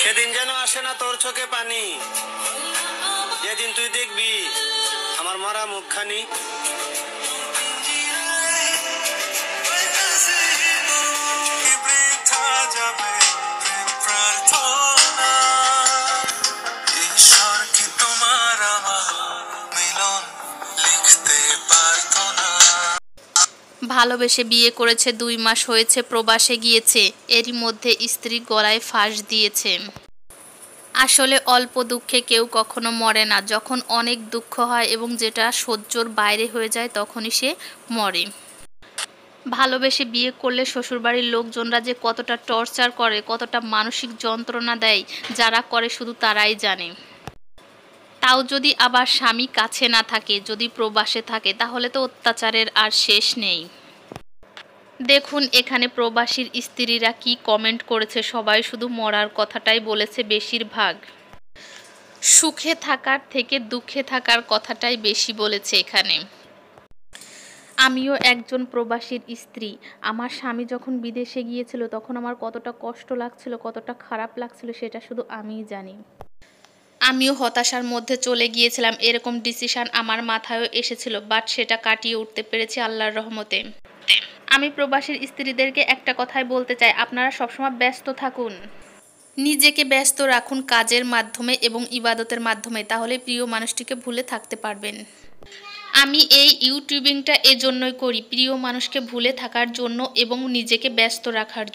সেদিন যেন আসে না তোর চোখে পানি, যেদিন তুই দেখবি আমার মরা মুখখানি। ভালোবেসে বিয়ে করেছে, 2 মাস হয়েছে প্রবাসে গিয়েছে, এরই মধ্যে স্ত্রী গলায় ফাঁস দিয়েছে। আসলে অল্প দুঃখে কেউ কখনো মরে না, যখন অনেক দুঃখ হয় এবং যেটা সহ্যর বাইরে হয়ে যায় তখনই সে মরে। ভালোবেসে বিয়ে করলে শ্বশুরবাড়ির লোকজনরা যে কতটা টর্চার করে, কতটা মানসিক যন্ত্রণা দেয়, যারা করে শুধু তারাই জানে। তাও যদি আবার স্বামী কাছে না থাকে, যদি প্রবাসে থাকে, তাহলে তো অত্যাচারের আর শেষ নেই। দেখুন এখানে প্রবাসীর স্ত্রীরা কি কমেন্ট করেছে, সবাই শুধু মরার কথাটাই বলেছে বেশিরভাগ। সুখে থাকার থেকে দুঃখে থাকার কথাটাই বেশি বলেছে এখানে। আমিও একজন প্রবাসীর স্ত্রী। আমার স্বামী যখন বিদেশে গিয়েছিল তখন আমার কতটা কষ্ট লাগছিল, কতটা খারাপ লাগছিল সেটা শুধু আমিই জানি। আমিও হতাশার মধ্যে চলে গিয়েছিলাম, এরকম ডিসিশন আমার মাথায়ও এসেছিল, বাট সেটা কাটিয়ে উঠতে পেরেছি আল্লাহর রহমতে। আমি প্রবাসীর স্ত্রীদেরকে একটা কথাই বলতে চাই, আপনারা সবসময় ব্যস্ত থাকুন, নিজেকে ব্যস্ত রাখুন কাজের মাধ্যমে এবং ইবাদতের মাধ্যমে, তাহলে প্রিয় মানুষটিকে ভুলে থাকতে পারবেন। আমি এই ইউটিউবিংটা এজন্যই করি, প্রিয় মানুষকে ভুলে থাকার জন্য এবং নিজেকে ব্যস্ত রাখার জন্য।